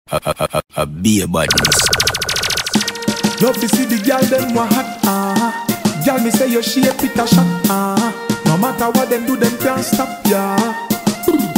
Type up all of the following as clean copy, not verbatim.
A beer badness. Love to see the girl them wa hot, Girl me say your shape it a shot, No matter what them do, them can't stop ya.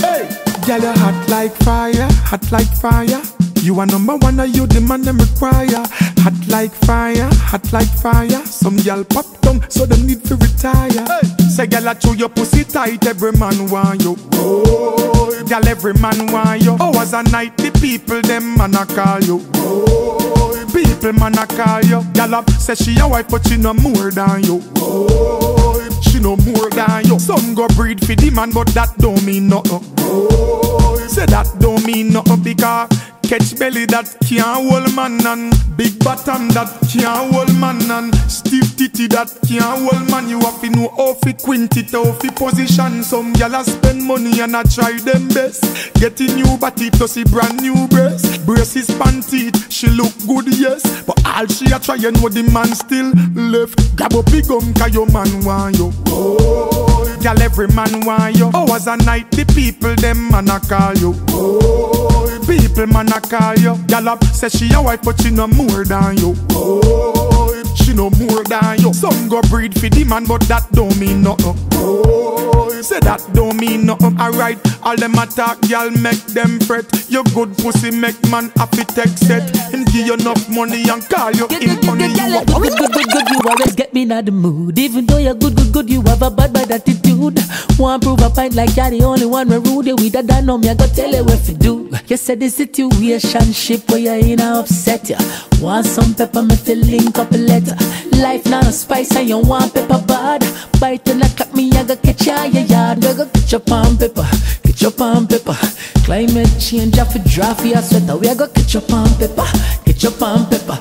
Hey, girl you hot like fire, hot like fire. You are number one and you the man them require. Hot like fire, hot like fire. Some girl pop down so them need to retire. Hey. Say girl I chew your pussy tight, every man want you. Oh, girl every man want you. Hours a night the people them man a call you. Oh, people man a call you. Girl up say she a wife but she no more than you. Oh, she no more than you. Some go breed for the man but that don't mean nothing. Oh, say that don't mean nothing because catch belly that can't hold man and big bottom that can't hold man and stiff titty that can't hold man. You have to know how to quint it, how to position. Some gyal spend money and I try them best. Getting new body to see brand new breasts. Braces panty, she look good yes, but all she a try you know the man still left. Grab up big gum 'cause your man want you. Oh, gyal every man want you. Hours a night the people them man a call you. Oh, people man a call you. Gyal up say she a wife but she no more than you. Oh, she no more than you. Some go breed for the man but that don't mean nothing. Oh, say that don't mean nothing. Alright, all them attack gyal make them fret. Your good pussy make man happy text set. Him give you enough money and call you in funny. You good, you always get me in the mood. Even though you're good, you have a bad attitude. Want prove a point like you're the only one where rude. With a done on me, I go tell you what to do. You said the situationship where you're in a upset ya. Want some pepper, me feel link up a letter. Life not a spice and you want pepper bad. Bite and I cut me, I go catch ya in your yard. I go catch your palm pepper, get your palm pepper. Climate change, I feel dry for your sweater. We I go catch your palm pepper, get your palm pepper.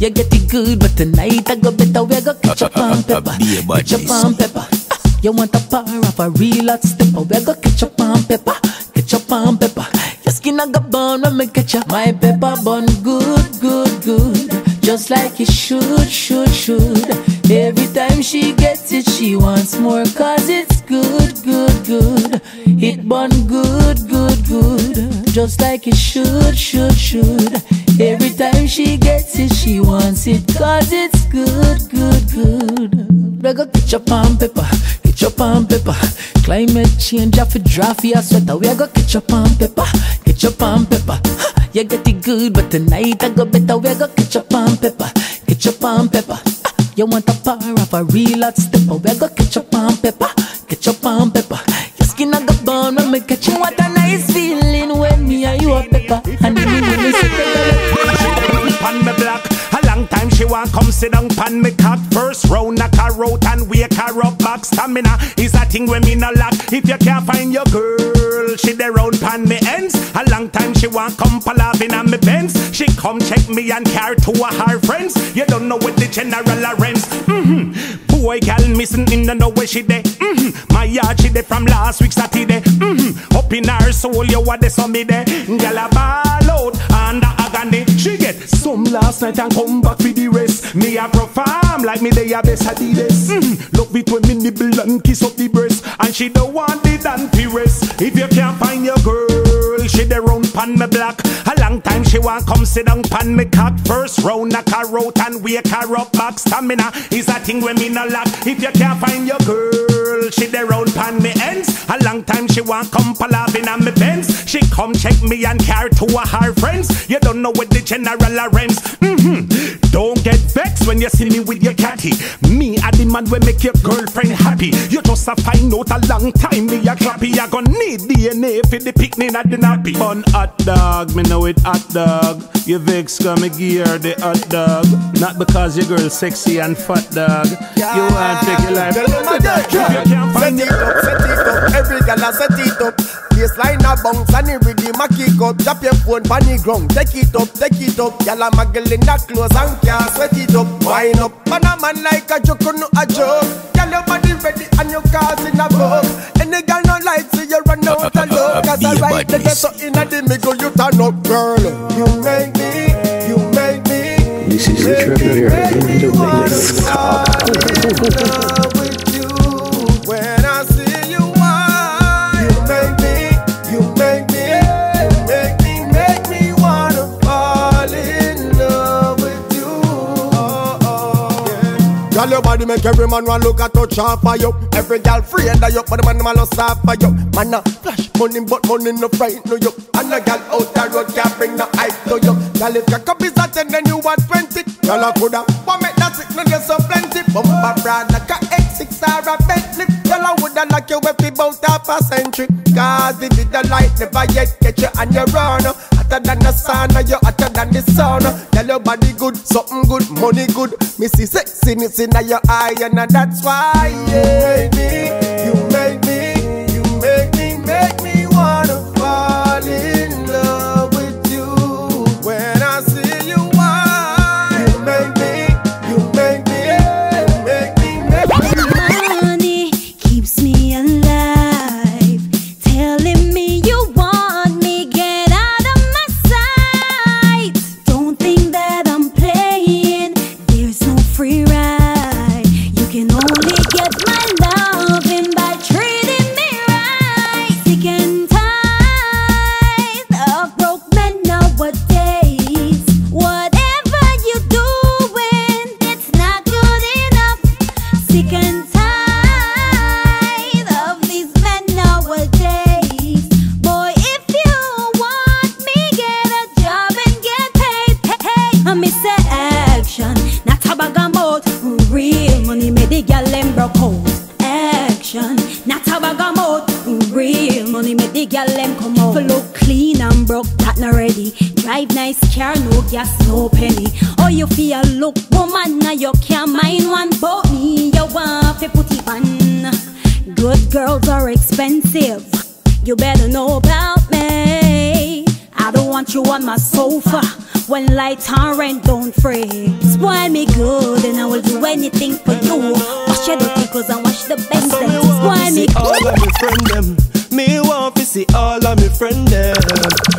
You get it good, but tonight I go better. We I go catch your palm pepper, get your palm pepper. You want a power of a real hot stepper. We I go catch your palm pepper, get your palm pepper. Your skin I go burn when me catch ya. My pepper bun good. Just like it should. Every time she gets it, she wants more. 'Cause it's good. It bun good. Just like it should. Every time she gets it, she wants it. 'Cause it's good. We go get your palm pepper, get your palm pepper. Climate change, I feel dry for your sweater. We go get your palm pepper, get your palm pepper. You get it good, but tonight I go better. We go get your palm pepper, get your palm pepper. You want a power of a real hot stepper. We go get your palm pepper, get your palm pepper. Your skin I go burn when me catch you. What a nice feeling when me and you are pepper. And then when me sit there, pan me black. A long time she want come sit down pan me cock. First round knock her out and wake her up back. Stamina is a thing when me no lack. If you can't find your girl, she the round pan me ends. A long time she want come palavin on me Benz. She come check me and care to her friends. You don't know what the general arrange. Boy girl missing in the know where she dey. My yard she dey from last week Saturday. Up in her soul you what they saw me there. Girl a ball out under agony. She get some last night and come back for the rest. Me a perform like me they a best at this. Love it when me nibble and kiss up the breast. And she don't want it and rest. If you can't find your girl, she the round pan me black. A long time she want come sit down pan me cock. First round knock her out and wake her up back. Stamina is a thing when me no lack. If you can't find your girl, she the round pan me ends. A long time she want come palavin on me Benz. She come check me and care to her friends. You don't know what the general arrange. Don't get vexed when you see me with your catty. Me a the man will make your girlfriend happy. You just a find out a long time me a clappy. You gon' need DNA for the picnic at the nappy. On hot dog, me know it hot dog. You vex come me gear the hot dog. Not because your girl sexy and fat dog. You want to take your life. You can't find set it up. Every gal a set it up. Baseline a bounce and the rhythm a kick up. Drop your phone on the ground, take it up. Gal a muggle in the clothes and can't sweat it up. Wind up, man a man like a joke, no a joke. Gal your body ready and your cars in a book. Any gal no like see you run out of luck. 'Cause I ride the get so in a the middle you turn up, girl. You make me. This is Richard here in the mix. When I see you, why you make me wanna fi make every man want look at touch off for you. Every girl free and you, but the man lost off for you. Man flash money, but money no fright no you. And the girl out the road can't bring no hype to you. Girl if your cup is a 10 then you want 20. Girl I coulda, but make that sick no get so plenty. Bumper brand like a X6 or a Bentley. Girl I woulda like you if it bout half a century. Cause if it the light never yet catch you and you run. Hotter than the sun, you hotter than the sun. Tell your body good, something good, money good. Me see sexiness in your eye and that's why you make me wanna fall in love with you. When I see you, why you make me. Money keeps me alive, telling me you want me, get out of my sight. Don't think that I'm playing, there's no free ride. You can only get my loving by treating me right. Sick and tired of broke men nowadays. Whatever you doing, it's not good enough. Sick and tired of these men nowadays. Boy, if you want me, get a job and get paid. Hey, I miss the action, not a bag of mouth. Real money made the girl them broke out. Action, not a bag of mouth. Real money made the girl them come out. For look clean and broke, that not ready. Drive nice car, no gas, no penny. Oh, you feel look woman, now you can't mind one but me. You want to put it on. Good girls are expensive, you better know about me. I don't want you on my sofa when lights on rent don't fray. Spoil me good and I will do anything for you. Wash your dirty clothes and wash the best. Spoil me all of my friend them. Me want to see all of my friend them.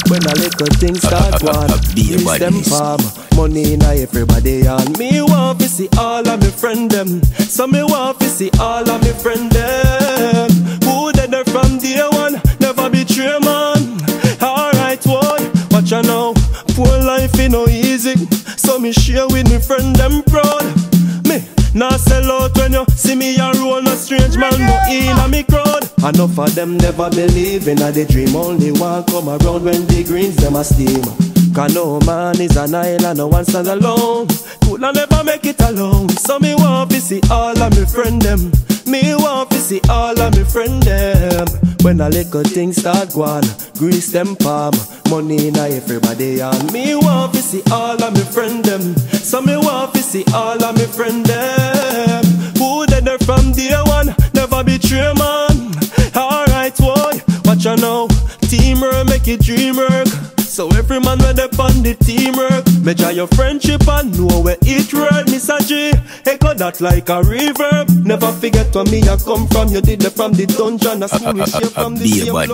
When a little things start one, use them farm. Money in everybody on. Me want to see all of my friend them. So me want to see all of my friend them. Who dead there from day one, never betray man. Alright boy, watch you now. Poor life ain't no easy, so me share with me friend them proud. Me nah sell out when you see me a roll, no strange man no in a me crowd. Enough of them never believe in a the dream, only one come around when the greens them a steam. Cause no man is an island, no one stands alone. Coulda never make it alone. So me want to see all of me friend them. Me want to see all of me friend them. When a little thing start going, grease them palm. Money in everybody on. Me want to see all of me friend them. So me want to see all of me friend them. Who dead there from day one, never betray man. Alright boy, watch you now. Teamwork make it dream work. So every man where they on the teamwork. Measure your friendship and know where each word Mr. G echo that like a reverb. Never forget where me I come from. You did it from the dungeon. I school we share from the same blood.